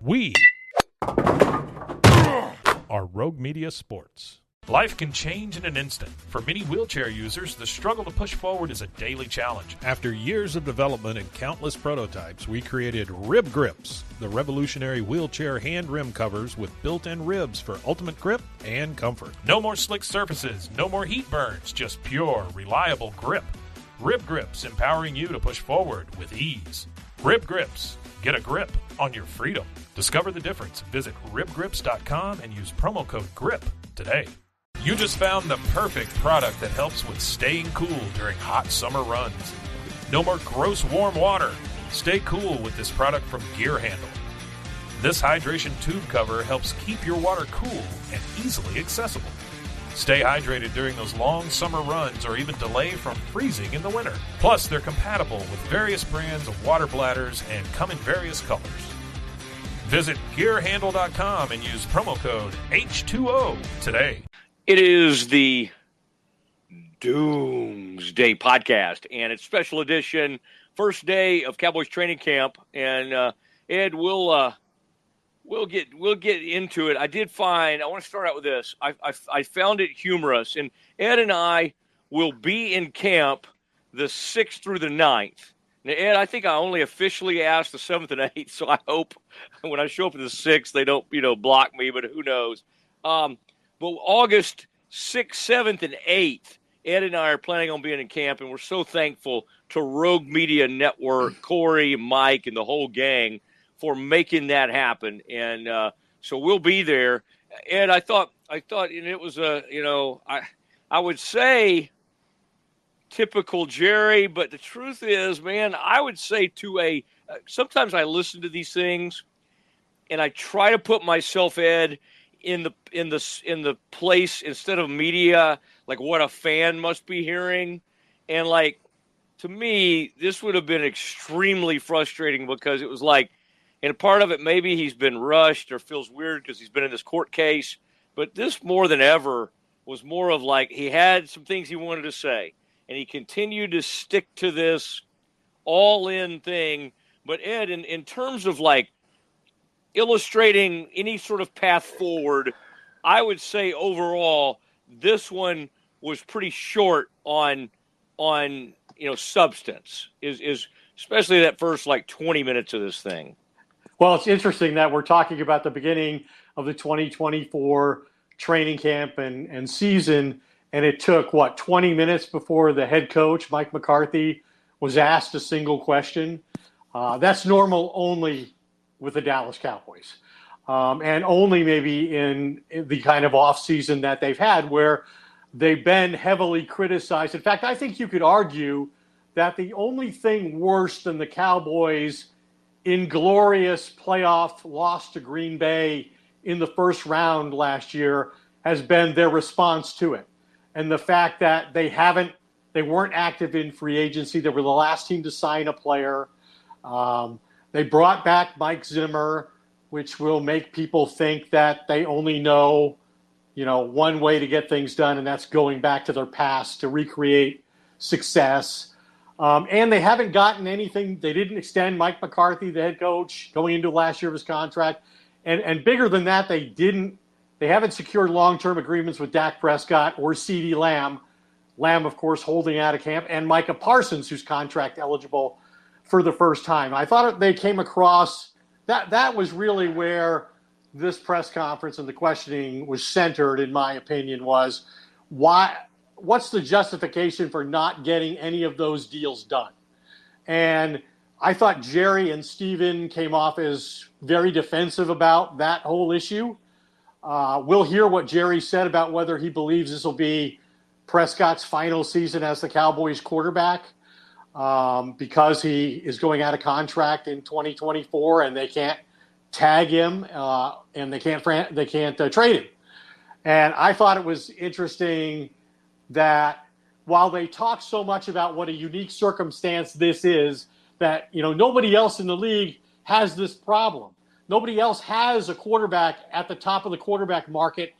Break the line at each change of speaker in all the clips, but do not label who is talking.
We are Rogue Media Sports. Life can change in an instant. For many wheelchair users, the struggle to push forward is a daily challenge. After years of development and countless prototypes, we created Rib Grips, the revolutionary wheelchair hand rim covers with built-in ribs for ultimate grip and comfort. No more slick surfaces, no more heat burns, just pure, reliable grip. Rib Grips, empowering you to push forward with ease. Rib Grips. Get a grip on your freedom. Discover the difference. Visit ribgrips.com and use promo code GRIP today. You just found the perfect product that helps with staying cool during hot summer runs. No more gross warm water. Stay cool with this product from Gear Handle. This hydration tube cover helps keep your water cool and easily accessible. Stay hydrated during those long summer runs or even delay from freezing in the winter. Plus, they're compatible with various brands of water bladders and come in various colors. Visit GearHandle.com and use promo code H2O today.
It is the Doomsday podcast, and it's special edition, first day of Cowboys training camp. And Ed, we'll get into it. I want to start out with this. I found it humorous, and Ed and I will be in camp the 6th through the 9th. Now, Ed, I think I only officially asked the 7th and 8th, so I hope when I show up at the 6th they don't block me, but who knows. But August 6th, 7th, and 8th, Ed and I are planning on being in camp, and we're so thankful to Rogue Media Network, Corey, Mike, and the whole gang for making that happen. And so we'll be there. Ed, I thought, and it was I would say typical Jerry, but the truth is, man, I would say sometimes I listen to these things and I try to put myself, Ed, in the place instead of media, like what a fan must be hearing. And like, to me, this would have been extremely frustrating because it was like, and a part of it, maybe he's been rushed or feels weird because he's been in this court case. But this more than ever was more of like he had some things he wanted to say. And he continued to stick to this all-in thing. But, Ed, in terms of like illustrating any sort of path forward, I would say overall this one was pretty short on substance, is especially that first like 20 minutes of this thing.
Well, it's interesting that we're talking about the beginning of the 2024 training camp and season, and it took, 20 minutes before the head coach, Mike McCarthy, was asked a single question. That's normal only with the Dallas Cowboys, and only maybe in the kind of offseason that they've had where they've been heavily criticized. In fact, I think you could argue that the only thing worse than the Cowboys' inglorious playoff loss to Green Bay in the first round last year has been their response to it. And the fact that they weren't active in free agency. They were the last team to sign a player. They brought back Mike Zimmer, which will make people think that they only know, one way to get things done, and that's going back to their past to recreate success. And they haven't gotten anything. They didn't extend Mike McCarthy, the head coach, going into last year of his contract. And bigger than that, they haven't secured long-term agreements with Dak Prescott or CeeDee Lamb. Lamb, of course, holding out of camp, and Micah Parsons, who's contract eligible for the first time. I thought they came across that was really where this press conference and the questioning was centered, in my opinion, was what's the justification for not getting any of those deals done? And I thought Jerry and Steven came off as very defensive about that whole issue. We'll hear what Jerry said about whether he believes this will be Prescott's final season as the Cowboys quarterback, because he is going out of contract in 2024 and they can't tag him and they can't trade him. And I thought it was interesting that while they talk so much about what a unique circumstance this is, that nobody else in the league has this problem. Nobody else has a quarterback at the top of the quarterback market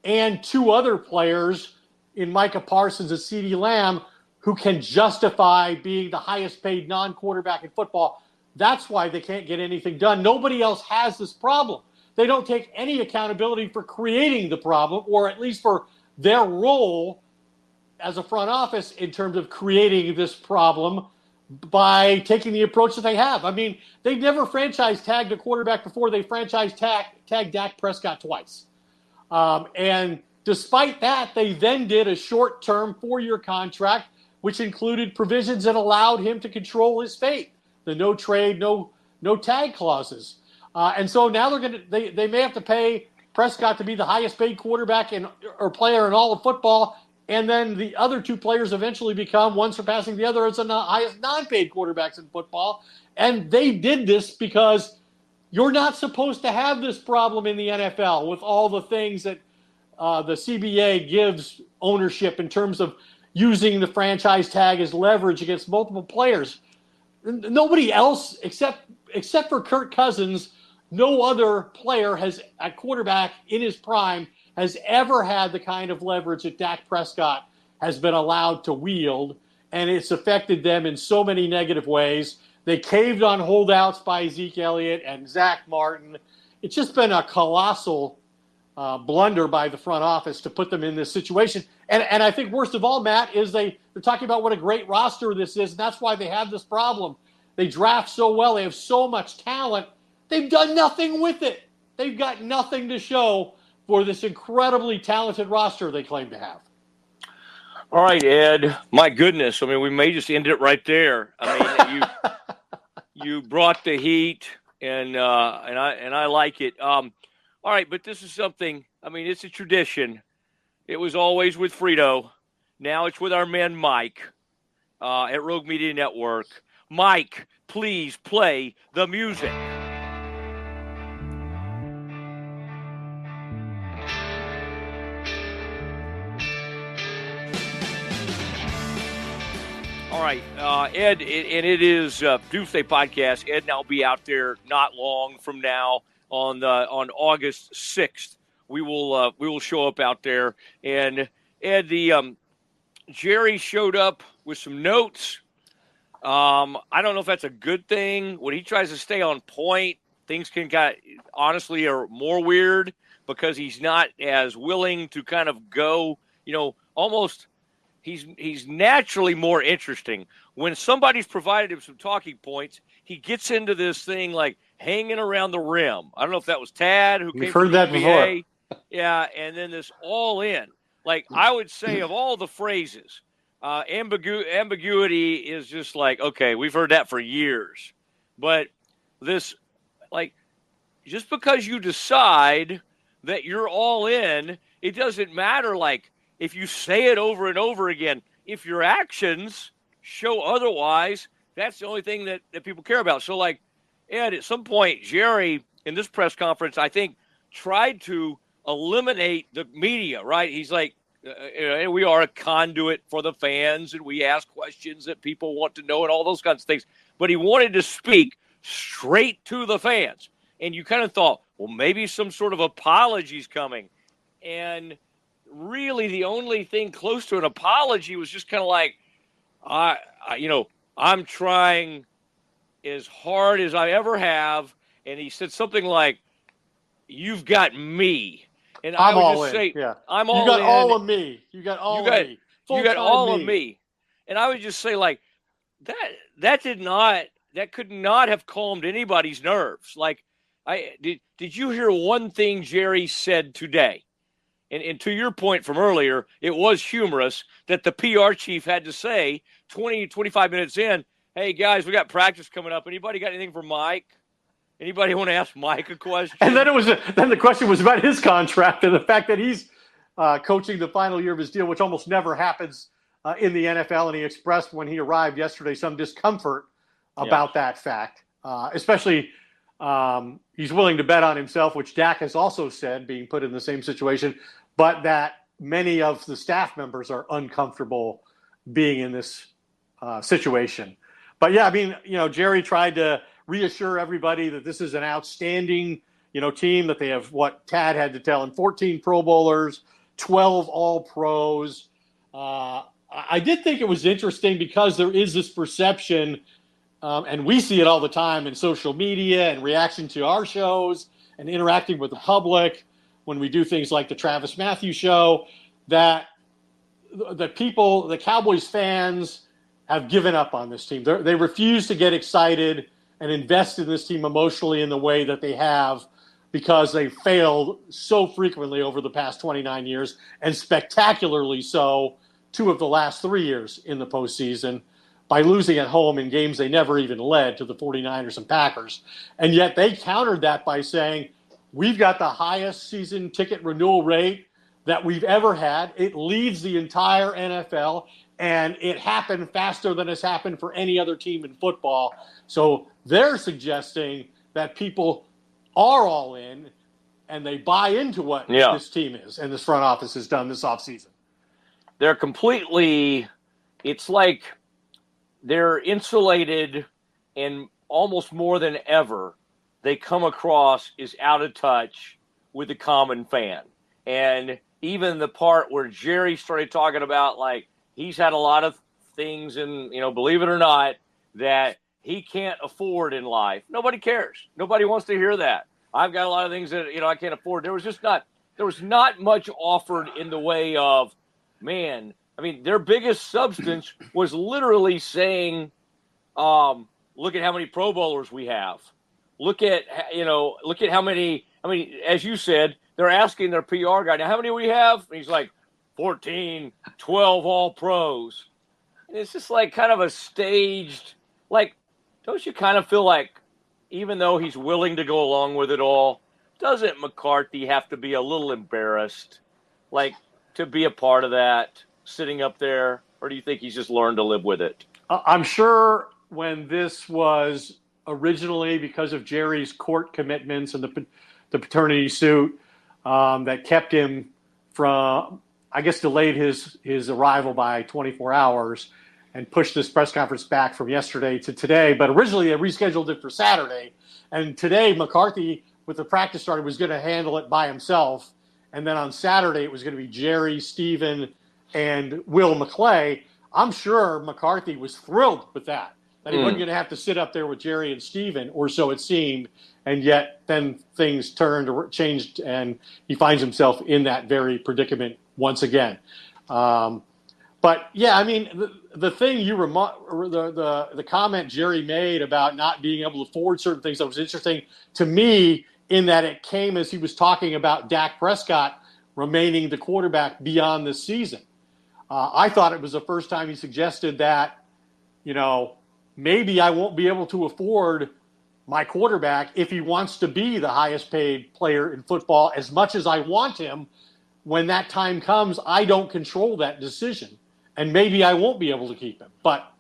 and two other players in Micah Parsons and CeeDee Lamb who can justify being the highest paid non-quarterback in football. That's why they can't get anything done. Nobody else has this problem. They don't take any accountability for creating the problem, or at least for their role as a front office in terms of creating this problem by taking the approach that they have. I mean, they never franchise tagged a quarterback before. They franchise tagged Dak Prescott twice. And despite that, they then did a short-term 4-year contract, which included provisions that allowed him to control his fate. The no trade, no tag clauses. And so now they may have to pay Prescott to be the highest paid quarterback or player in all of football. And then the other two players eventually become, one surpassing the other, as the highest non-paid quarterbacks in football. And they did this because you're not supposed to have this problem in the NFL with all the things that the CBA gives ownership in terms of using the franchise tag as leverage against multiple players. Nobody else, except for Kirk Cousins, no other player at quarterback in his prime has ever had the kind of leverage that Dak Prescott has been allowed to wield, and it's affected them in so many negative ways. They caved on holdouts by Zeke Elliott and Zach Martin. It's just been a colossal blunder by the front office to put them in this situation. And I think worst of all, Matt, is they're talking about what a great roster this is, and that's why they have this problem. They draft so well. They have so much talent. They've done nothing with it. They've got nothing to show for this incredibly talented roster they claim to have.
All right, Ed. My goodness. I mean, we may just end it right there. I mean, you brought the heat, and I like it. All right, but this is something. I mean, it's a tradition. It was always with Frito. Now it's with our man Mike at Rogue Media Network. Mike, please play the music. All right, Ed, and it is Doomsday Podcast. Ed and I'll be out there not long from now on August 6th. We will show up out there. And Ed, Jerry showed up with some notes. I don't know if that's a good thing. When he tries to stay on point, things honestly are more weird because he's not as willing to kind of go, almost. He's naturally more interesting. When somebody's provided him some talking points, he gets into this thing like hanging around the rim. I don't know if that was Tad who
We've
came
heard that before.
Yeah, and then this all in. Like I would say of all the phrases, ambiguity is just like, okay, we've heard that for years. But this, like, just because you decide that you're all in, it doesn't matter, like, if you say it over and over again, if your actions show otherwise, that's the only thing that people care about. So, like, Ed, at some point, Jerry, in this press conference, I think, tried to eliminate the media, right? He's like, we are a conduit for the fans, and we ask questions that people want to know and all those kinds of things. But he wanted to speak straight to the fans. And you kind of thought, well, maybe some sort of apology's coming. And really the only thing close to an apology was just kind of like, I'm trying as hard as I ever have. And he said something like, you've got me. And I would just say, I'm all in.
You got all of me. You got all of me.
You got all of me. And I would just say, like, that could not have calmed anybody's nerves. Like, did you hear one thing Jerry said today? And to your point from earlier, it was humorous that the PR chief had to say 25 minutes in, hey, guys, we got practice coming up. Anybody got anything for Mike? Anybody want to ask Mike a question?
And then the question was about his contract and the fact that he's coaching the final year of his deal, which almost never happens in the NFL. And he expressed when he arrived yesterday some discomfort about that fact, especially he's willing to bet on himself, which Dak has also said, being put in the same situation, but that many of the staff members are uncomfortable being in this situation. But yeah, I mean, Jerry tried to reassure everybody that this is an outstanding, team, that they have, what Tad had to tell him, 14 Pro Bowlers, 12 All-Pros. I did think it was interesting because there is this perception and we see it all the time in social media and reaction to our shows and interacting with the public when we do things like the Travis Matthews show, that the Cowboys fans have given up on this team. They refuse to get excited and invest in this team emotionally in the way that they have, because they failed so frequently over the past 29 years, and spectacularly so 2 of the last 3 years in the postseason, by losing at home in games they never even led to the 49ers and Packers. And yet they countered that by saying, we've got the highest season ticket renewal rate that we've ever had. It leads the entire NFL, and it happened faster than it's happened for any other team in football. So they're suggesting that people are all in, and they buy into what this team is and this front office has done this offseason.
They're completely – it's like they're insulated, and almost more than ever, they come across as out of touch with the common fan. And even the part where Jerry started talking about, like, he's had a lot of things, and, believe it or not, that he can't afford in life. Nobody cares. Nobody wants to hear that. I've got a lot of things that, I can't afford. There was not much offered in the way of, man, I mean, their biggest substance was literally saying, look at how many Pro Bowlers we have. Look at how many, as you said, they're asking their PR guy, now how many do we have? And he's like, 14, 12 all pros. And it's just like kind of a staged, like, don't you kind of feel like, even though he's willing to go along with it all, doesn't McCarthy have to be a little embarrassed, like, to be a part of that, sitting up there? Or do you think he's just learned to live with it?
I'm sure when this was originally, because of Jerry's court commitments and the paternity suit that kept him from, I guess, delayed his arrival by 24 hours and pushed this press conference back from yesterday to today. But originally they rescheduled it for Saturday. And today McCarthy, with the practice started, was going to handle it by himself. And then on Saturday it was going to be Jerry, Steven, and Will McClay. I'm sure McCarthy was thrilled with that he wasn't going to have to sit up there with Jerry and Steven, or so it seemed. And yet then things changed, and he finds himself in that very predicament once again. But yeah, I mean, the thing the comment Jerry made about not being able to afford certain things, that was interesting to me, in that it came as he was talking about Dak Prescott remaining the quarterback beyond this season. I thought it was the first time he suggested that, maybe I won't be able to afford my quarterback if he wants to be the highest paid player in football as much as I want him. When that time comes, I don't control that decision, and maybe I won't be able to keep him. But,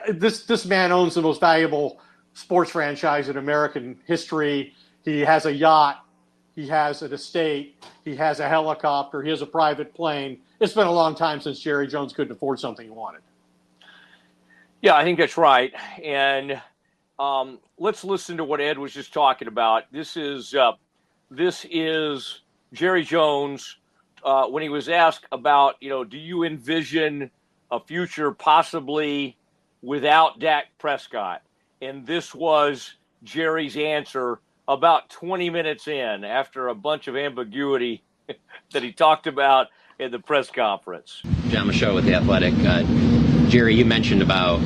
this man owns the most valuable sports franchise in American history. He has a yacht. He has an estate. He has a helicopter. He has a private plane. It's been a long time since Jerry Jones couldn't afford something he wanted.
Yeah, I think that's right. And let's listen to what Ed was just talking about. This is Jerry Jones when he was asked about, do you envision a future possibly without Dak Prescott? And this was Jerry's answer about 20 minutes in, after a bunch of ambiguity that he talked about in the press conference.
John Michaud with The Athletic. Jerry, you mentioned about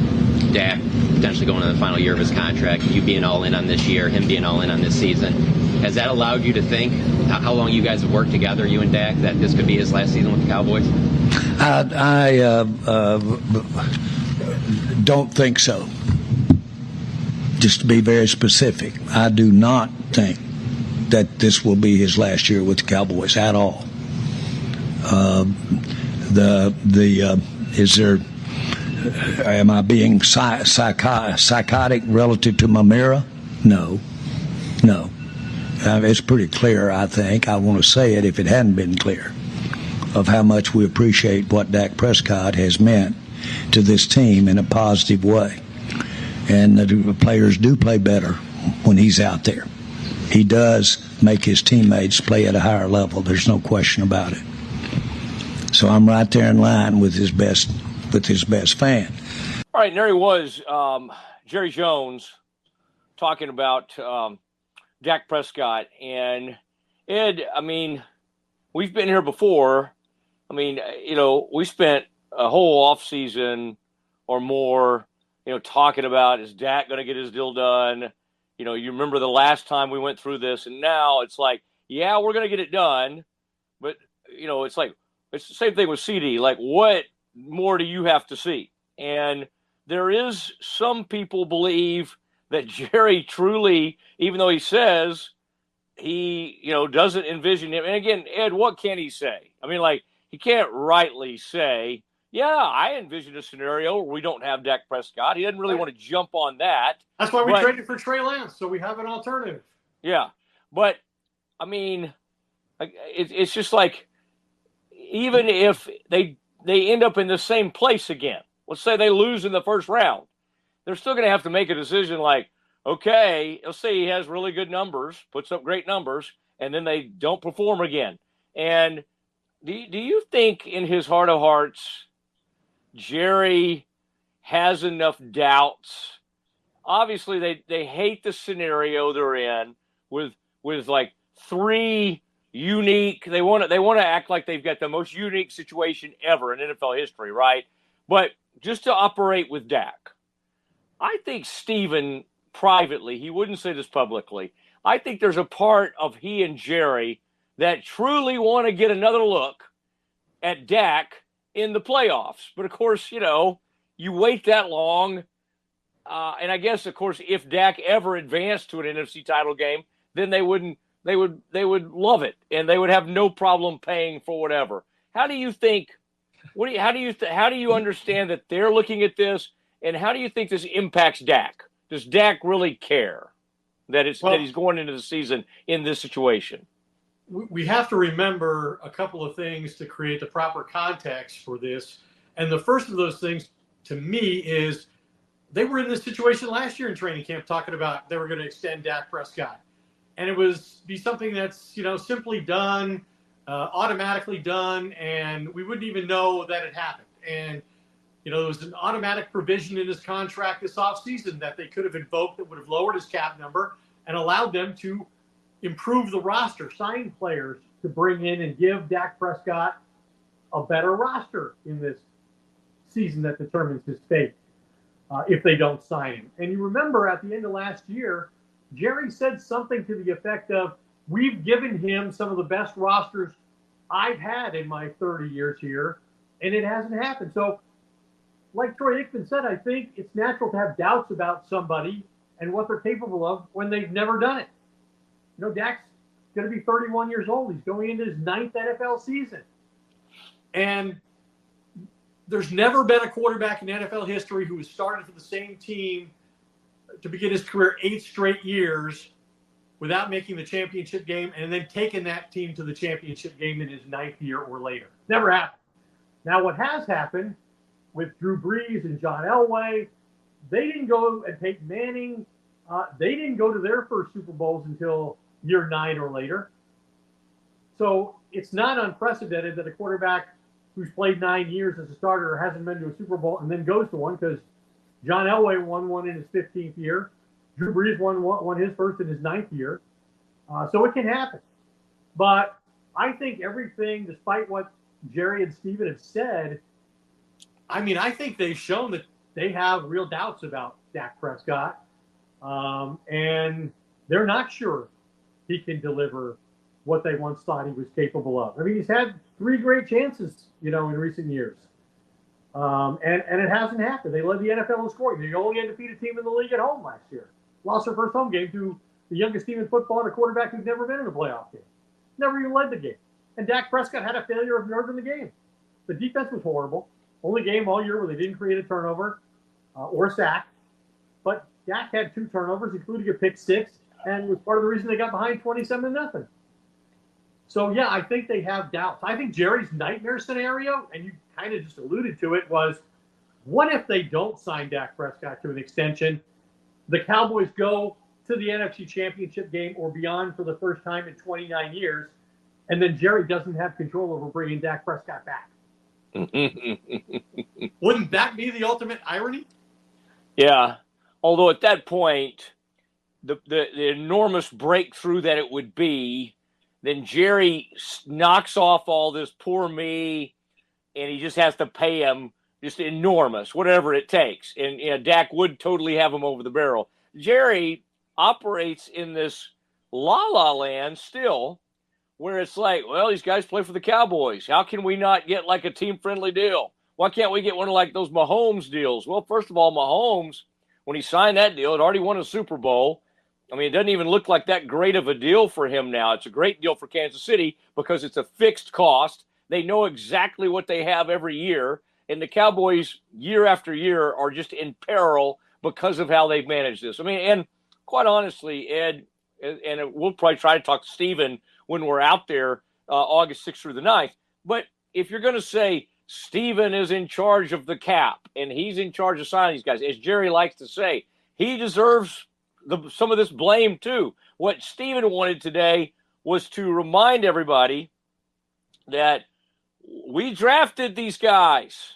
Dak potentially going to the final year of his contract, you being all in on this year, him being all in on this season. Has that allowed you to think how long you guys have worked together, you and Dak, that this could be his last season with the Cowboys?
I don't think so. Just to be very specific, I do not think that this will be his last year with the Cowboys at all. Am I being psychotic relative to my mirror? No. It's pretty clear, I think. I want to say it if it hadn't been clear, of how much we appreciate what Dak Prescott has meant to this team in a positive way. And the players do play better when he's out there. He does make his teammates play at a higher level. There's no question about it. So I'm right there in line with his best fan.
All right, and there he was, Jerry Jones, talking about Dak Prescott. And, Ed, I mean, we've been here before. I mean, we spent a whole offseason or more, talking about, is Dak going to get his deal done? You remember the last time we went through this, and now it's like, yeah, we're going to get it done. But, it's like, it's the same thing with CD. Like, what more do you have to see? And there is some people believe that Jerry truly, even though he says he, doesn't envision him. And again, Ed, what can he say? I mean, like, he can't rightly say, yeah, I envision a scenario where we don't have Dak Prescott. He doesn't really want to jump on that.
That's why we traded for Trey Lance, so we have an alternative.
Yeah. But, I mean, it's just like, even if they end up in the same place again, let's say they lose in the first round, they're still going to have to make a decision like, okay, let's say he has really good numbers, puts up great numbers, and then they don't perform again. And do you think in his heart of hearts, Jerry has enough doubts? Obviously, they hate the scenario they're in with like three unique. They want to act like they've got the most unique situation ever in NFL history, right? But just to operate with Dak, I think Steven privately, he wouldn't say this publicly, I think there's a part of he and Jerry that truly want to get another look at Dak in the playoffs. But of course, you wait that long. And I guess, of course, if Dak ever advanced to an NFC title game, then they would love it, and they would have no problem paying for whatever. How do you think? How do you understand that they're looking at this, and how do you think this impacts Dak? Does Dak really care that he's going into the season in this situation?
We have to remember a couple of things to create the proper context for this, and the first of those things, to me, is they were in this situation last year in training camp, talking about they were going to extend Dak Prescott. And it was be something that's, simply done, automatically done, and we wouldn't even know that it happened. And, there was an automatic provision in his contract this offseason that they could have invoked that would have lowered his cap number and allowed them to improve the roster, sign players to bring in and give Dak Prescott a better roster in this season that determines his fate if they don't sign him. And you remember at the end of last year, Jerry said something to the effect of, we've given him some of the best rosters I've had in my 30 years here, and it hasn't happened. So, like Troy Aikman said, I think it's natural to have doubts about somebody and what they're capable of when they've never done it. Dak's going to be 31 years old. He's going into his 9th NFL season. And there's never been a quarterback in NFL history who has started for the same team to begin his career 8 straight years without making the championship game and then taking that team to the championship game in his 9th year or later. Never happened. Now, what has happened with Drew Brees and John Elway, they didn't go, and Peyton Manning, they didn't go to their first Super Bowls until year 9 or later. So it's not unprecedented that a quarterback who's played 9 years as a starter hasn't been to a Super Bowl and then goes to one, because John Elway won one in his 15th year. Drew Brees won his first in his 9th year. So it can happen. But I think everything, despite what Jerry and Steven have said, I think they've shown that they have real doubts about Dak Prescott. And they're not sure he can deliver what they once thought he was capable of. He's had 3 great chances, in recent years. And it hasn't happened. They led the NFL in scoring. They're the only undefeated team in the league at home last year. Lost their first home game to the youngest team in football and a quarterback who's never been in a playoff game. Never even led the game. And Dak Prescott had a failure of nerve in the game. The defense was horrible. Only game all year where they didn't create a turnover or a sack. But Dak had 2 turnovers, including a pick 6, and was part of the reason they got behind 27-0. So, yeah, I think they have doubts. I think Jerry's nightmare scenario, and you kind of just alluded to it, was what if they don't sign Dak Prescott to an extension? The Cowboys go to the NFC Championship game or beyond for the first time in 29 years, and then Jerry doesn't have control over bringing Dak Prescott back. Wouldn't that be the ultimate irony?
Yeah. Although at that point, the enormous breakthrough that it would be, then Jerry knocks off all this poor me, and he just has to pay him just enormous, whatever it takes. And Dak would totally have him over the barrel. Jerry operates in this la-la land still, where it's like, well, these guys play for the Cowboys. How can we not get like a team-friendly deal? Why can't we get one of like those Mahomes deals? Well, first of all, Mahomes, when he signed that deal, had already won a Super Bowl. I mean, it doesn't even look like that great of a deal for him now. It's a great deal for Kansas City because it's a fixed cost. They know exactly what they have every year. And the Cowboys, year after year, are just in peril because of how they've managed this. I mean, and quite honestly, Ed, and we'll probably try to talk to Steven when we're out there August 6th through the 9th. But if you're going to say Steven is in charge of the cap and he's in charge of signing these guys, as Jerry likes to say, he deserves some of this blame too. What Steven wanted today was to remind everybody that we drafted these guys.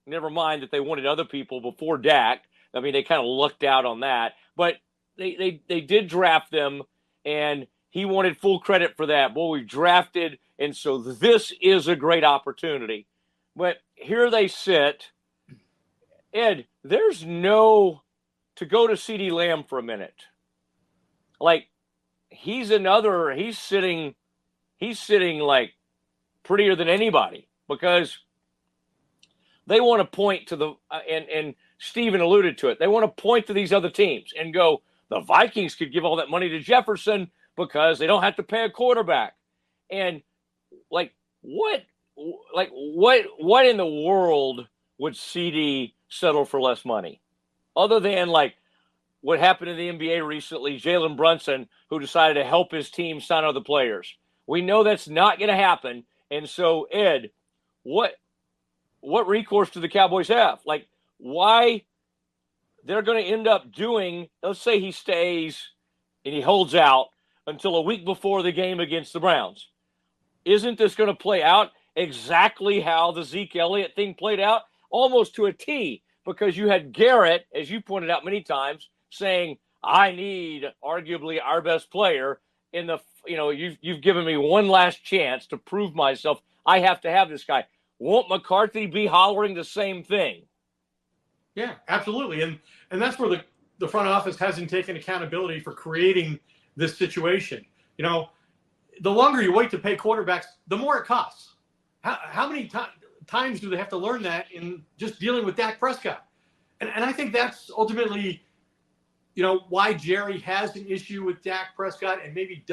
Never mind that they wanted other people before Dak. I mean, they kind of lucked out on that. But they did draft them, and he wanted full credit for that. Boy, we drafted, and so this is a great opportunity. But here they sit. Ed, there's no – to go to CeeDee Lamb for a minute. Like, he's sitting like prettier than anybody because they want to point to the and Steven alluded to it. They want to point to these other teams and go, the Vikings could give all that money to Jefferson because they don't have to pay a quarterback. And what in the world would CD settle for less money? Other than like what happened in the NBA recently, Jalen Brunson, who decided to help his team sign other players. We know that's not going to happen. And so, Ed, what recourse do the Cowboys have? Like, why they're going to end up doing, let's say he stays and he holds out until a week before the game against the Browns. Isn't this going to play out exactly how the Zeke Elliott thing played out? Almost to a T, because you had Garrett, as you pointed out many times, saying, I need arguably our best player in the, you've given me one last chance to prove myself. I have to have this guy. Won't McCarthy be hollering the same thing?
Yeah, absolutely. And that's where the front office hasn't taken accountability for creating this situation. The longer you wait to pay quarterbacks, the more it costs. How many times do they have to learn that in just dealing with Dak Prescott? And I think that's ultimately, why Jerry has an issue with Dak Prescott and maybe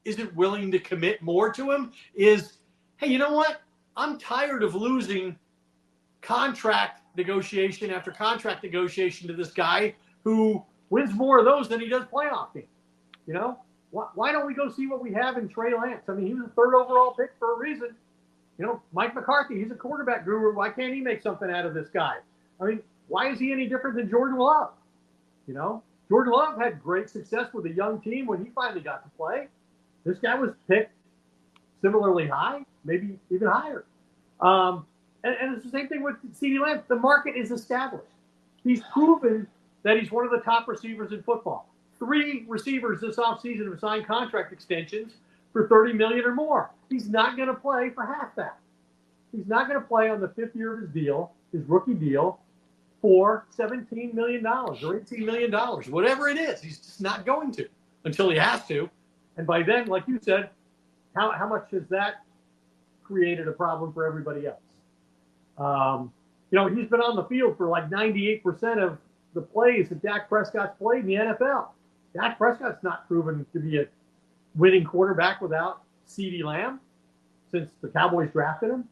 isn't willing to commit more to him is, hey, you know what? I'm tired of losing contract negotiation after contract negotiation to this guy who wins more of those than he does playoff games. Why don't we go see what we have in Trey Lance? I mean, he was the third overall pick for a reason. Mike McCarthy, he's a quarterback guru. Why can't he make something out of this guy? I mean, why is he any different than Jordan Love? Jordan Love had great success with a young team when he finally got to play. This guy was picked similarly high, maybe even higher. And it's the same thing with CeeDee Lamb. The market is established. He's proven that he's one of the top receivers in football. 3 receivers this offseason have signed contract extensions for $30 million or more. He's not going to play for half that. He's not going to play on the 5th year of his deal, his rookie deal, for $17 million or $18 million, whatever it is. He's just not going to until he has to. And by then, like you said, how much has that created a problem for everybody else? He's been on the field for like 98% of the plays that Dak Prescott's played in the NFL. Dak Prescott's not proven to be a winning quarterback without CeeDee Lamb since the Cowboys drafted him.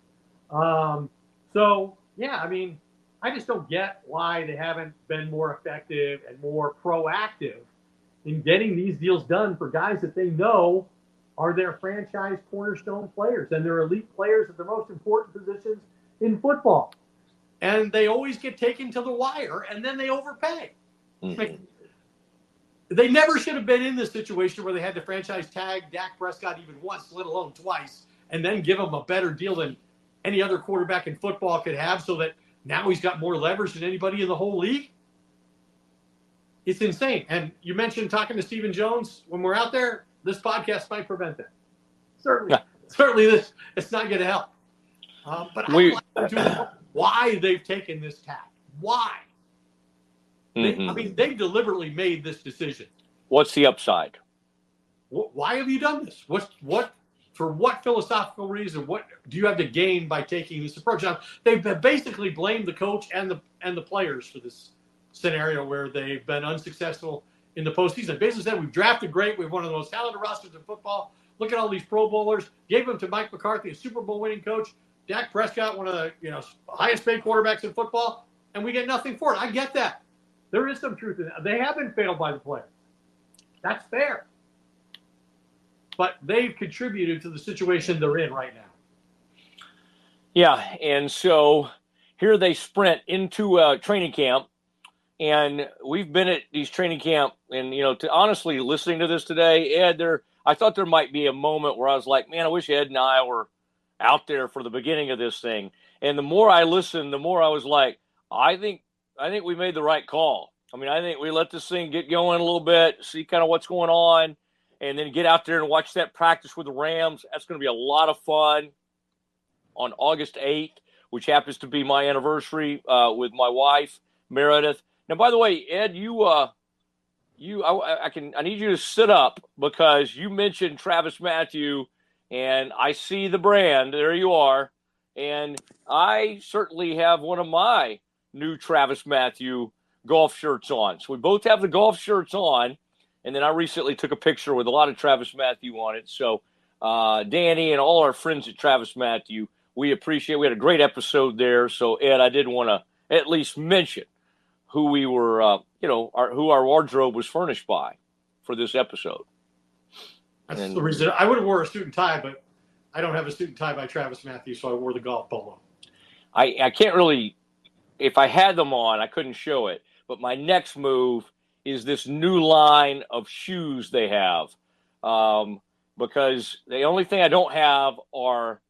I just don't get why they haven't been more effective and more proactive in getting these deals done for guys that they know are their franchise cornerstone players and they're elite players at the most important positions in football. And they always get taken to the wire and then they overpay. Mm-hmm. They never should have been in this situation where they had to franchise tag Dak Prescott even once, let alone twice, and then give him a better deal than any other quarterback in football could have so that now he's got more leverage than anybody in the whole league. It's insane. And you mentioned talking to Stephen Jones when we're out there. This podcast might prevent that. Certainly, it's not going to help. But I like to know why they've taken this tack. Why? They've deliberately made this decision.
What's the upside?
Why have you done this? For what philosophical reason? What do you have to gain by taking this approach? Now, they've basically blamed the coach and the players for this scenario where they've been unsuccessful in the postseason. Basically said, we've drafted great. We have one of the most talented rosters in football. Look at all these Pro Bowlers. Gave them to Mike McCarthy, a Super Bowl winning coach. Dak Prescott, one of the highest paid quarterbacks in football, and we get nothing for it. I get that. There is some truth in that. They have been failed by the players. That's fair. But they've contributed to the situation they're in right now.
Yeah, and so here they sprint into training camp, and we've been at these training camp, and to honestly listening to this today, Ed, I thought there might be a moment where I was like, man, I wish Ed and I were out there for the beginning of this thing. And the more I listened, the more I was like, I think we made the right call. I mean, I think we let this thing get going a little bit, see kind of what's going on, and then get out there and watch that practice with the Rams. That's going to be a lot of fun on August 8th, which happens to be my anniversary with my wife, Meredith. Now, by the way, Ed, I need you to sit up because you mentioned Travis Matthew, and I see the brand. There you are. And I certainly have one of my new Travis Matthew golf shirts on. So we both have the golf shirts on. And then I recently took a picture with a lot of Travis Matthew on it. So Danny and all our friends at Travis Matthew, we appreciate. We had a great episode there. So Ed, I did want to at least mention who we were, who our wardrobe was furnished by for this episode.
That's the reason I would have wore a suit and tie, but I don't have a suit and tie by Travis Matthew, so I wore the golf polo.
I can't really, if I had them on, I couldn't show it. But my next move is this new line of shoes they have, because the only thing I don't have are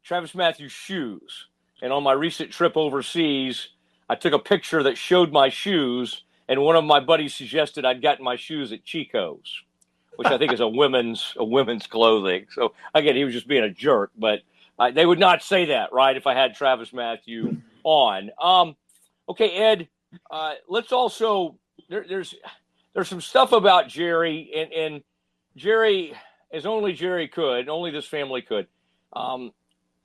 Travis Matthew shoes. And on my recent trip overseas, I took a picture that showed my shoes, and one of my buddies suggested I'd gotten my shoes at Chico's, which I think is a women's clothing. So again, he was just being a jerk, but they would not say that, right, if I had Travis Matthew on. Okay, Ed, let's also there's some stuff about Jerry, and Jerry, as only Jerry could, only this family could.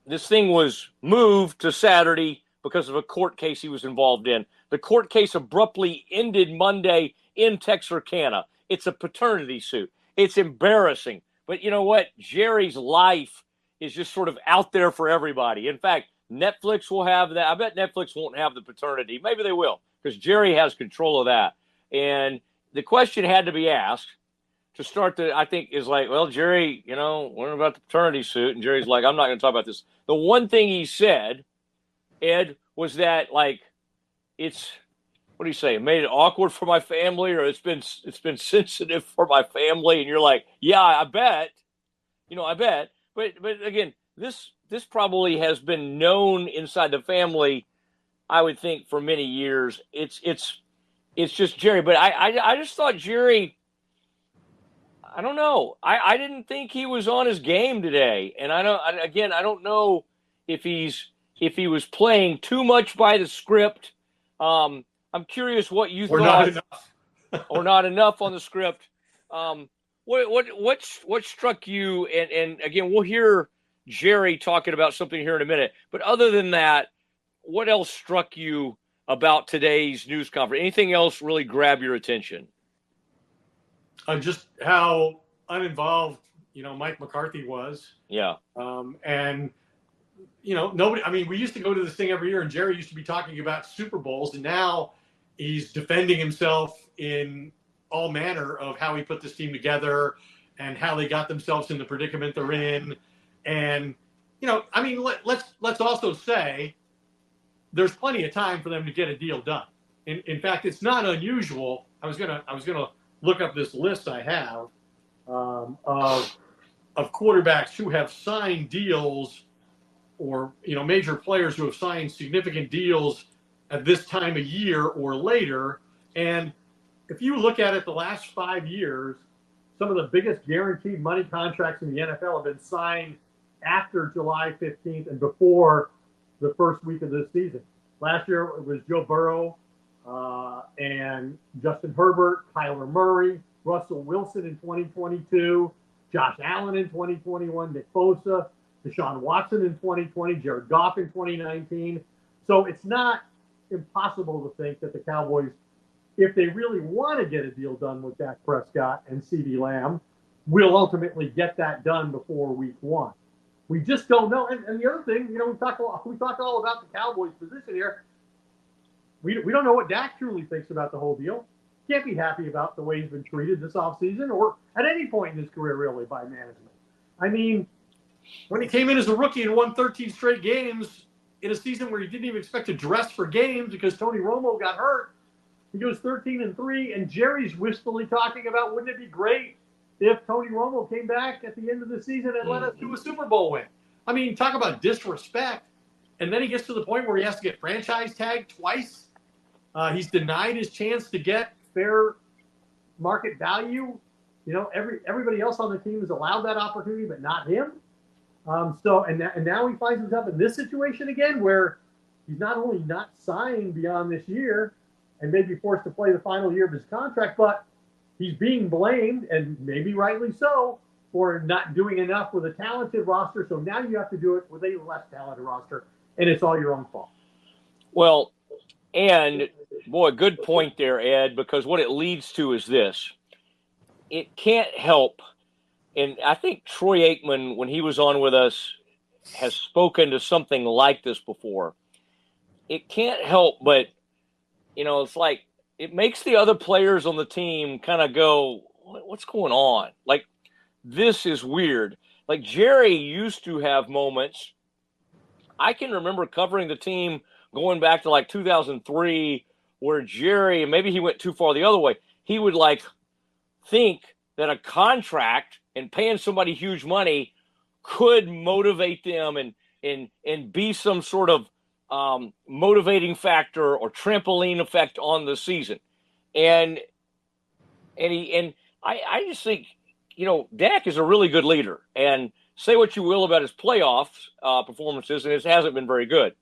This thing was moved to Saturday because of a court case he was involved in. The court case abruptly ended Monday in Texarkana. It's a paternity suit. It's embarrassing. But you know what? Jerry's life is just sort of out there for everybody. In fact, Netflix will have that. I bet Netflix won't have the paternity. Maybe they will, because Jerry has control of that. And the question had to be asked to start I think, is like, well, Jerry, what about the paternity suit? And Jerry's like, I'm not going to talk about this. The one thing he said, Ed, was that, like, what do you say? It made it awkward for my family, or it's been sensitive for my family. And you're like, yeah, I bet, I bet. But again, this probably has been known inside the family, I would think, for many years. It's just Jerry. But I just thought Jerry, I don't know. I didn't think he was on his game today. And I don't know if he was playing too much by the script. I'm curious what you thought.
Not enough.
Or not enough on the script. What struck you? And again, we'll hear Jerry talking about something here in a minute. But other than that, what else struck you about today's news conference? Anything else really grab your attention?
Just how uninvolved, Mike McCarthy was.
Yeah.
And nobody. I mean, we used to go to this thing every year, and Jerry used to be talking about Super Bowls, and now he's defending himself in all manner of how he put this team together and how they got themselves in the predicament they're in. And let's also say there's plenty of time for them to get a deal done. In fact, it's not unusual. I was gonna look up this list I have of quarterbacks who have signed deals, or major players who have signed significant deals at this time of year or later. And if you look at it the last 5 years, some of the biggest guaranteed money contracts in the NFL have been signed after July 15th and before the first week of this season. Last year it was Joe Burrow and Justin Herbert, Kyler Murray, Russell Wilson in 2022, Josh Allen in 2021, Nick Bosa, Deshaun Watson in 2020, Jared Goff in 2019. So it's not impossible to think that the Cowboys, if they really want to get a deal done with Dak Prescott and CeeDee Lamb, will ultimately get that done before week 1. We just don't know. And the other thing, we talk all about the Cowboys' position here. We don't know what Dak truly thinks about the whole deal. Can't be happy about the way he's been treated this offseason or at any point in his career, really, by management. I mean, when he came in as a rookie and won 13 straight games in a season where he didn't even expect to dress for games because Tony Romo got hurt, he goes 13-3, and Jerry's wistfully talking about, wouldn't it be great if Tony Romo came back at the end of the season and led us to a Super Bowl win? I mean, talk about disrespect. And then he gets to the point where he has to get franchise tagged twice. He's denied his chance to get fair market value. Everybody else on the team is allowed that opportunity, but not him. And now he finds himself in this situation again where he's not only not signed beyond this year and may be forced to play the final year of his contract, but he's being blamed, and maybe rightly so, for not doing enough with a talented roster. So now you have to do it with a less talented roster, and it's all your own fault.
Well, and boy, good point there, Ed, because what it leads to is this. It can't help, and I think Troy Aikman, when he was on with us, has spoken to something like this before. It can't help but, it's like it makes the other players on the team kind of go, what's going on? Like, this is weird. Like, Jerry used to have moments. I can remember covering the team going back to like 2003 where Jerry, and maybe he went too far the other way, he would like think that a contract and paying somebody huge money could motivate them and be some sort of motivating factor or trampoline effect on the season. And I just think, Dak is a really good leader, and say what you will about his playoffs performances, and it hasn't been very good.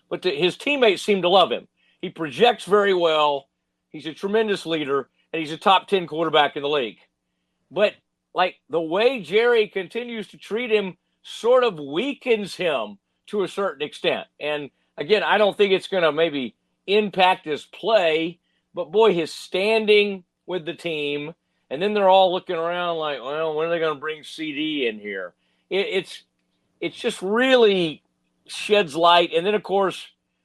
But his teammates seem to love him. He projects very well. He's a tremendous leader, and he's a top 10 quarterback in the league. But like the way Jerry continues to treat him sort of weakens him to a certain extent. And again, I don't think it's going to maybe impact his play, but boy, his standing with the team, and then they're all looking around like, well, when are they going to bring CD in here? It's just really sheds light. And then, of course,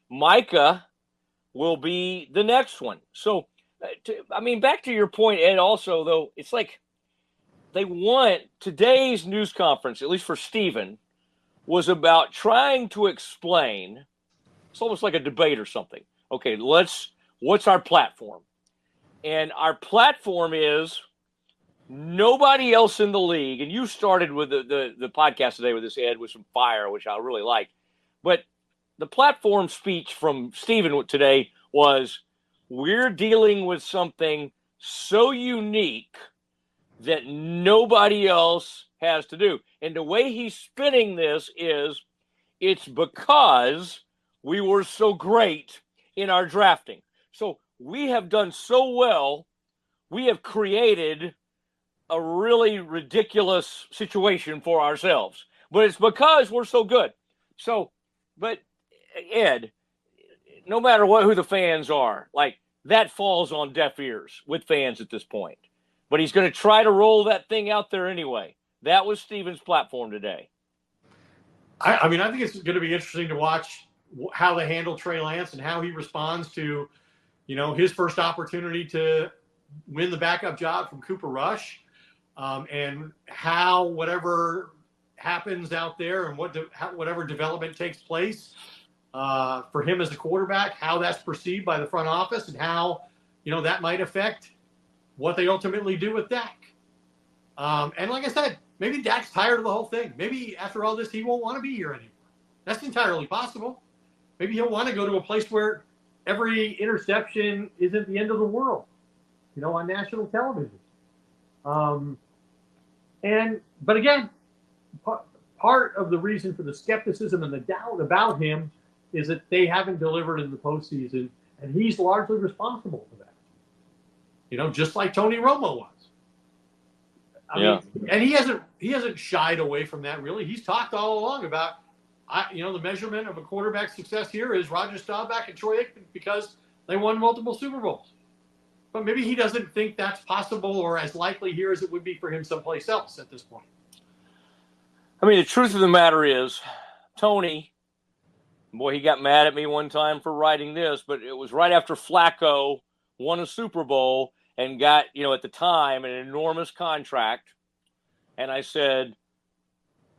Micah will be the next one. So, back to your point, Ed, also, though, it's like they want today's news conference, at least for Stephen, was about trying to explain. It's almost like a debate or something. Okay, what's our platform? And our platform is nobody else in the league. And you started with the podcast today with this, Ed, with some fire, which I really like. But the platform speech from Stephen today was, we're dealing with something so unique that nobody else has to do. And the way he's spinning this is, it's because we were so great in our drafting. So we have done so well, we have created a really ridiculous situation for ourselves. But it's because we're so good. So, but Ed, no matter who the fans are, like, that falls on deaf ears with fans at this point. But he's going to try to roll that thing out there anyway. That was Stephen's platform today.
I think it's going to be interesting to watch how they handle Trey Lance and how he responds to, his first opportunity to win the backup job from Cooper Rush, and how whatever happens out there and whatever development takes place for him as a quarterback, how that's perceived by the front office, and how, that might affect what they ultimately do with Dak. And like I said, maybe Dak's tired of the whole thing. Maybe after all this, he won't want to be here anymore. That's entirely possible. Maybe he'll want to go to a place where every interception isn't the end of the world, on national television. But again, part of the reason for the skepticism and the doubt about him is that they haven't delivered in the postseason, and he's largely responsible for that. Just like Tony Romo was. I mean, and he hasn't shied away from that, really. He's talked all along about, the measurement of a quarterback's success here is Roger Staubach and Troy Aikman because they won multiple Super Bowls. But maybe he doesn't think that's possible or as likely here as it would be for him someplace else at this point.
I mean, the truth of the matter is, Tony, boy, he got mad at me one time for writing this, but it was right after Flacco won a Super Bowl and got, at the time, an enormous contract. And I said,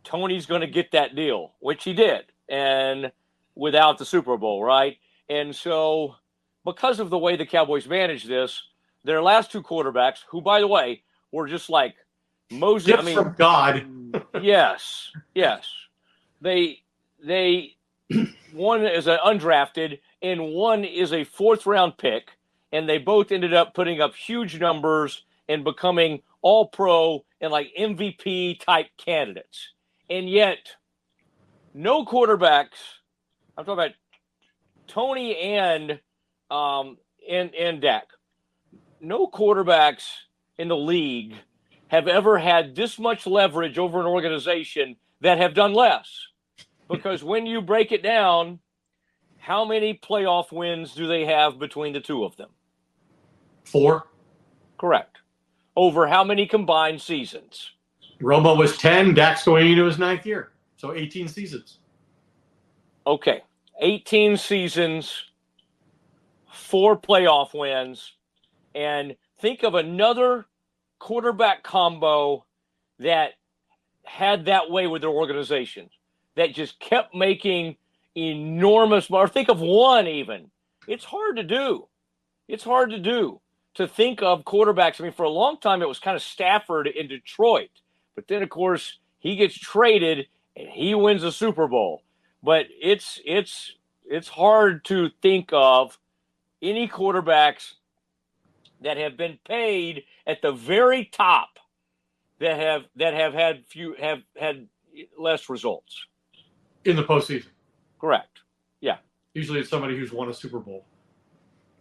Tony's going to get that deal, which he did, and without the Super Bowl, right? And so because of the way the Cowboys managed this, their last two quarterbacks, who, by the way, were just like Moses.
From God.
Yes. They one is an undrafted and one is a fourth-round pick, and they both ended up putting up huge numbers and becoming all-pro and like MVP-type candidates. And yet, no quarterbacks, I'm talking about Tony and Dak, no quarterbacks in the league have ever had this much leverage over an organization that have done less. Because when you break it down, how many playoff wins do they have between the two of them?
4.
Correct. Over how many combined seasons?
Romo was 10. Dak's going into his 9th year. So 18 seasons.
Okay. 18 seasons, 4 playoff wins. And think of another quarterback combo that had that way with their organization, that just kept making enormous, or think of one even. It's hard to do. To think of quarterbacks. I mean, for a long time, it was kind of Stafford in Detroit. But then, of course, he gets traded and he wins a Super Bowl. But it's hard to think of any quarterbacks that have been paid at the very top that have had less results
in the postseason.
Correct. Yeah.
Usually it's somebody who's won a Super Bowl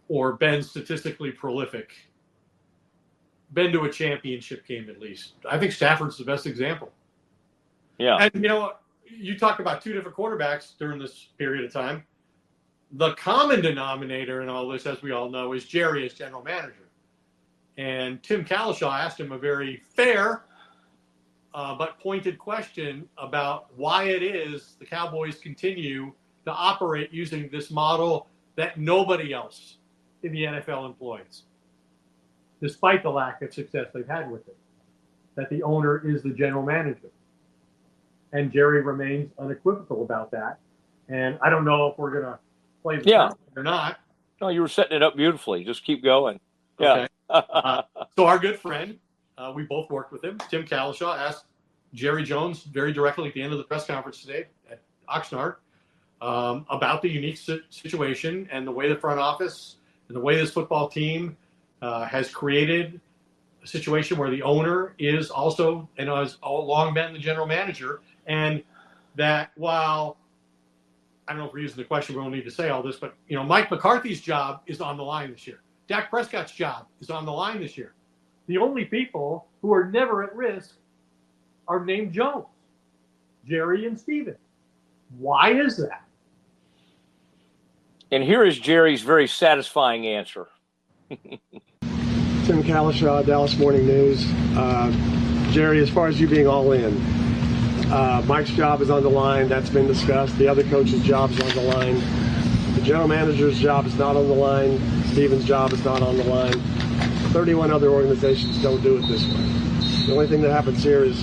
or been statistically prolific, been to a championship game at least. I think Stafford's the best example.
Yeah.
And, you talk about 2 different quarterbacks during this period of time. The common denominator in all this, as we all know, is Jerry as general manager. And Tim Calishaw asked him a very fair but pointed question about why it is the Cowboys continue to operate using this model that nobody else in the NFL employs, despite the lack of success they've had with it, that the owner is the general manager. And Jerry remains unequivocal about that. And I don't know if we're going to play the or not.
No, you were setting it up beautifully. Just keep going. Yeah.
Okay. So our good friend, we both worked with him, Tim Calishaw, asked Jerry Jones very directly at the end of the press conference today at Oxnard about the unique situation and the way the front office and the way this football team has created a situation where the owner is also and has all along been the general manager, and that while I don't know if we're using the question, we don't need to say all this, but Mike McCarthy's job is on the line this year. Dak Prescott's job is on the line this year. The only people who are never at risk are named Jones, Jerry, and Steven. Why is that?
And here is Jerry's very satisfying answer.
Tim Calishaw, Dallas Morning News. Jerry, as far as you being all in, Mike's job is on the line. That's been discussed. The other coach's job is on the line. The general manager's job is not on the line. Steven's job is not on the line. 31 other organizations don't do it this way. The only thing that happens here is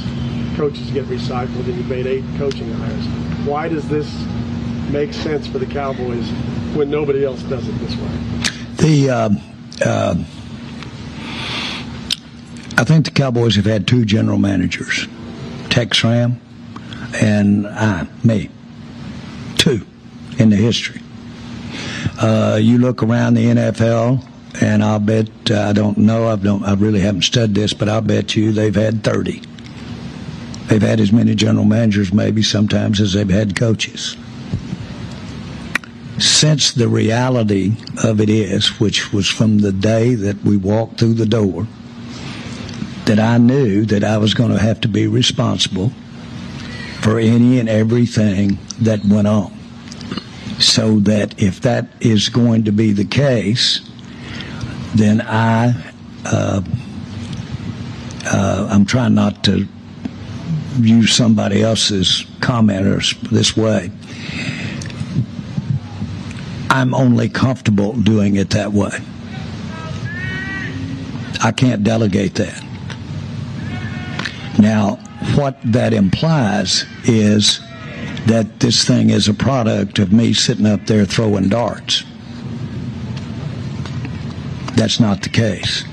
coaches get recycled and you made 8 coaching hires. Why does this make sense for the Cowboys when nobody else does it this way?
I think the Cowboys have had 2 general managers, Tex Schramm and me. 2 in the history. You look around the NFL, and I'll bet, I don't know, I really haven't studied this, but I'll bet you they've had 30. They've had as many general managers maybe sometimes as they've had coaches. Since the reality of it is, which was from the day that we walked through the door, that I knew that I was going to have to be responsible for any and everything that went on. So that if that is going to be the case, then I'm trying not to use somebody else's commenters this way. I'm only comfortable doing it that way. I can't delegate that. Now, what that implies is that this thing is a product of me sitting up there throwing darts. That's not the case.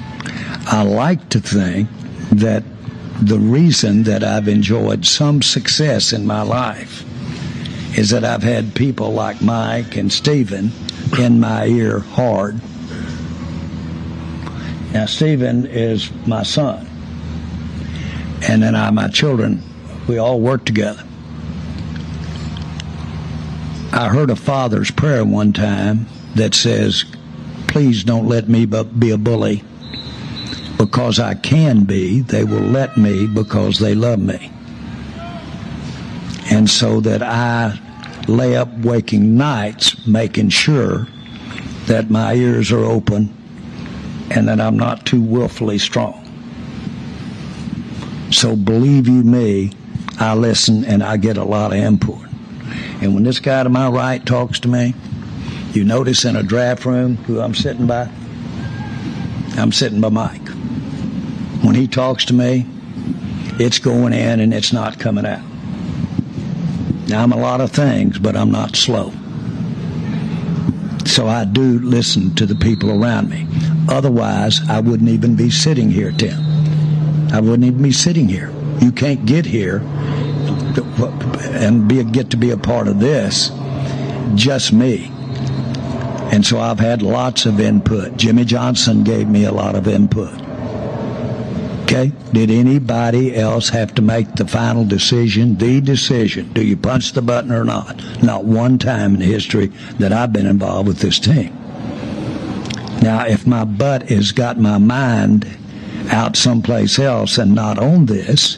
I like to think that the reason that I've enjoyed some success in my life is that I've had people like Mike and Stephen in my ear hard. Now, Stephen is my son, and then my children, we all work together. I heard a father's prayer one time that says, please don't let me be a bully. Because I can be, they will let me because they love me. And so that I lay up waking nights making sure that my ears are open and that I'm not too willfully strong. So believe you me, I listen and I get a lot of input. And when this guy to my right talks to me, you notice in a draft room who I'm sitting by? I'm sitting by Mike. When he talks to me, it's going in and it's not coming out. Now, I'm a lot of things, but I'm not slow. So I do listen to the people around me. Otherwise, I wouldn't even be sitting here, Tim. I wouldn't even be sitting here. You can't get here and get to be a part of this, just me. And so I've had lots of input. Jimmy Johnson gave me a lot of input. Okay? Did anybody else have to make the final decision? The decision. Do you punch the button or not? Not one time in history that I've been involved with this team. Now, if my butt has got my mind out someplace else and not on this,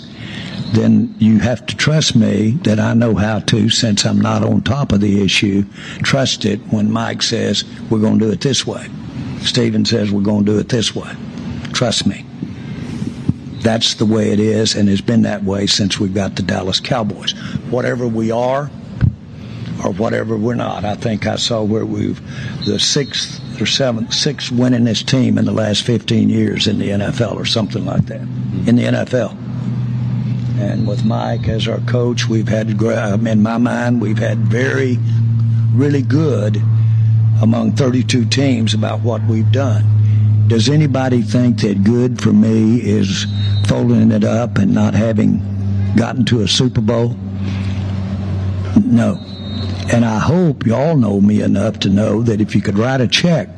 then you have to trust me that I know how to, since I'm not on top of the issue, trust it when Mike says, we're going to do it this way. Stephen says, we're going to do it this way. Trust me. That's the way it is, and it's been that way since we got the Dallas Cowboys. Whatever we are or whatever we're not, I think I saw where we've the sixth winningest team in the last 15 years in the NFL or something like that, in the NFL. And with Mike as our coach, we've had, in my mind, we've had really good among 32 teams about what we've done. Does anybody think that good for me is folding it up and not having gotten to a Super Bowl? No. And I hope y'all know me enough to know that if you could write a check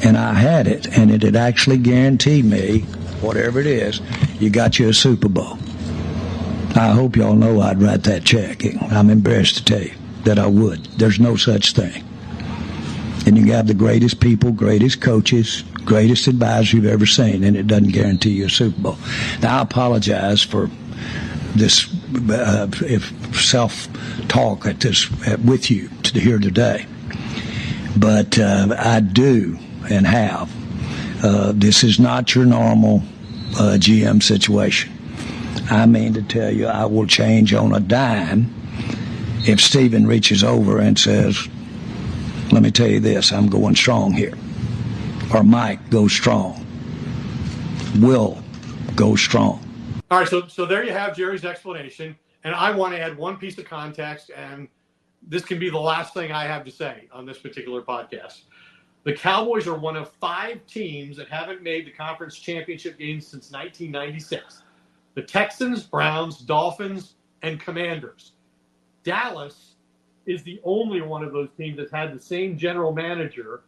and I had it and it had actually guaranteed me, whatever it is, you got you a Super Bowl. I hope y'all know I'd write that check. I'm embarrassed to tell you that I would. There's no such thing. And you have the greatest people, greatest coaches, greatest advisors you've ever seen, and it doesn't guarantee you a Super Bowl. Now, I apologize for this self-talk with you here today. But I do and have. This is not your normal GM situation. I mean to tell you, I will change on a dime if Stephen reaches over and says, let me tell you this, I'm going strong here. Or Mike goes strong. Will go strong.
All right, so there you have Jerry's explanation. And I want to add one piece of context, and this can be the last thing I have to say on this particular podcast. The Cowboys are one of 5 teams that haven't made the conference championship game since 1996. The Texans, Browns, Dolphins, and Commanders. Dallas is the only one of those teams that's had the same general manager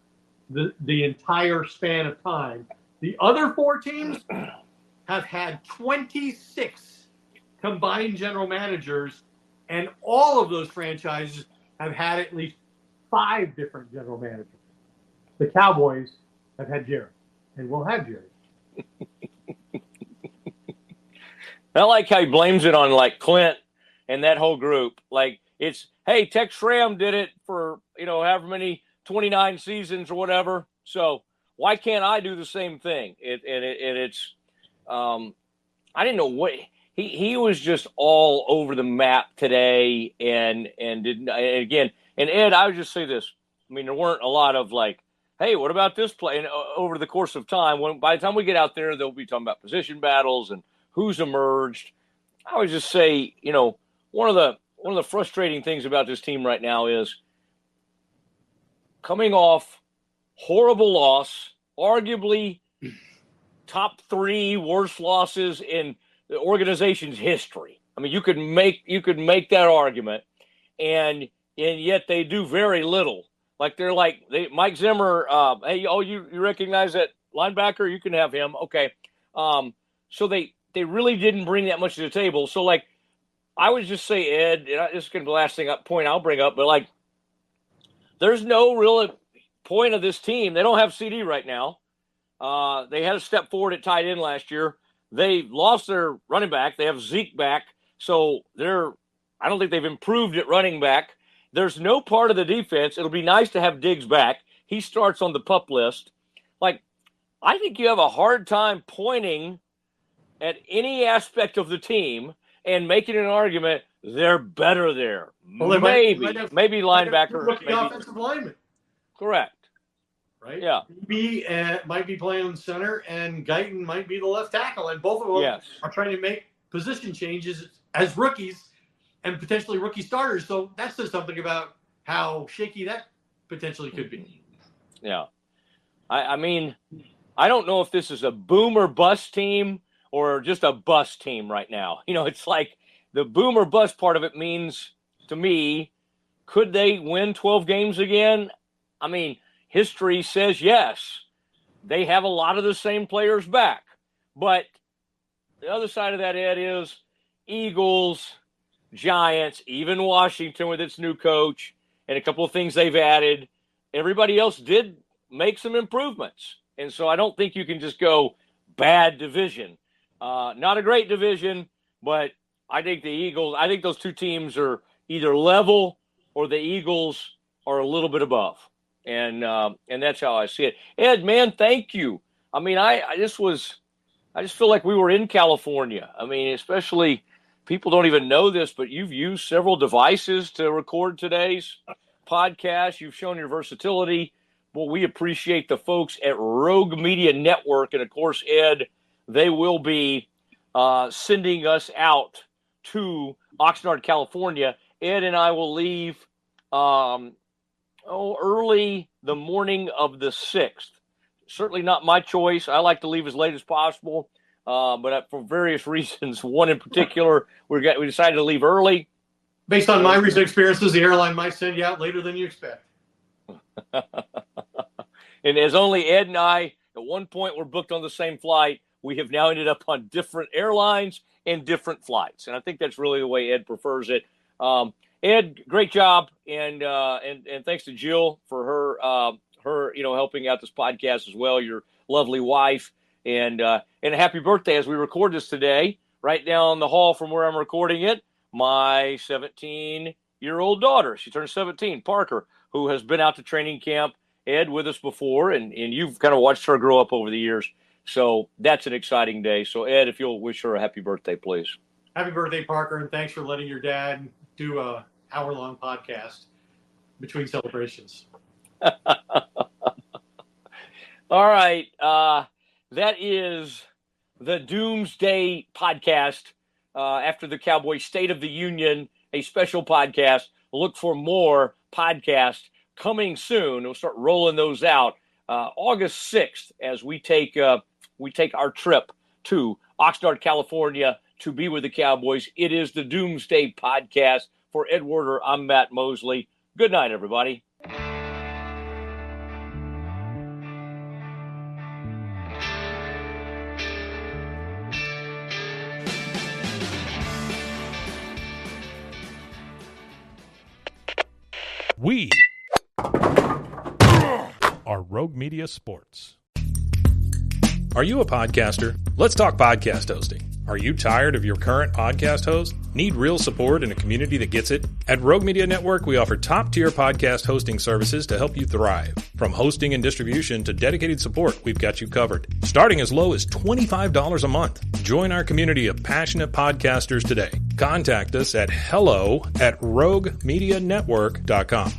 the entire span of time. The other 4 teams have had 26 combined general managers, and all of those franchises have had at least 5 different general managers. The Cowboys have had Jerry, and will have Jerry.
I like how he blames it on like Clint and that whole group. Like it's, hey, Tex Schramm did it for, however many 29 seasons or whatever. So why can't I do the same thing? It's I didn't know what he was just all over the map today. And Ed, I would just say this. I mean, there weren't a lot of like, hey, what about this play? And over the course of time, by the time we get out there, they'll be talking about position battles and who's emerged. I would just say, one of the frustrating things about this team right now is coming off horrible loss, arguably top 3 worst losses in the organization's history. I mean, you could make that argument, and yet they do very little. Like Mike Zimmer. Hey, you recognize that linebacker? You can have him. Okay. So they really didn't bring that much to the table. So, like, I would just say, Ed, and this is going to be the last point I'll bring up, but, like, there's no real point of this team. They don't have CD right now. They had a step forward at tight end last year. They lost their running back. They have Zeke back. So I don't think they've improved at running back. There's no part of the defense. It'll be nice to have Diggs back. He starts on the PUP list. Like, I think you have a hard time pointing at any aspect of the team and making an argument they're better there.
Well,
maybe linebacker.
Rookie
maybe
offensive lineman.
Correct.
Right?
Yeah.
He might be playing on center, and Guyton might be the left tackle, and both of them are trying to make position changes as rookies and potentially rookie starters. So that says something about how shaky that potentially could be.
Yeah. I mean, I don't know if this is a boom or bust team or just a bust team right now. It's like the boom or bust part of it means, to me, could they win 12 games again? I mean, history says yes. They have a lot of the same players back. But the other side of that, Ed, is Eagles, Giants, even Washington with its new coach and a couple of things they've added. Everybody else did make some improvements. And so I don't think you can just go bad division. Not a great division, but I think those two teams are either level or the Eagles are a little bit above. And that's how I see it. Ed, man, thank you. I mean, I just feel like we were in California. I mean, especially people don't even know this, but you've used several devices to record today's podcast. You've shown your versatility. Well, we appreciate the folks at Rogue Media Network. And, of course, Ed, they will be sending us out to Oxnard, California. Ed and I will leave early the morning of the 6th. Certainly not my choice. I like to leave as late as possible. But for various reasons, one in particular, we decided to leave early.
Based on my recent experiences, the airline might send you out later than you expect.
And as only Ed and I, at one point, were booked on the same flight, we have now ended up on different airlines and different flights. And I think that's really the way Ed prefers it. Ed, great job. And thanks to Jill for her helping out this podcast as well, your lovely wife. And a happy birthday as we record this today, right down the hall from where I'm recording it, my 17-year-old daughter. She turned 17, Parker, who has been out to training camp, Ed, with us before, and you've kind of watched her grow up over the years. So that's an exciting day. So, Ed, if you'll wish her a happy birthday, please.
Happy birthday, Parker, and thanks for letting your dad do a hour-long podcast between celebrations.
All right. That is the Doomsday podcast after the Cowboys State of the Union, a special podcast. Look for more podcasts coming soon. We'll start rolling those out August 6th as we take our trip to Oxnard, California to be with the Cowboys. It is the Doomsday podcast. For Ed Werder, I'm Matt Mosley. Good night, everybody.
We are Rogue Media Sports. Are you a podcaster? Let's talk podcast hosting. Are you tired of your current podcast host? Need real support in a community that gets it? At Rogue Media Network, we offer top-tier podcast hosting services to help you thrive. From hosting and distribution to dedicated support, we've got you covered. Starting as low as $25 a month. Join our community of passionate podcasters today. Contact us at hello@roguemedianetwork.com.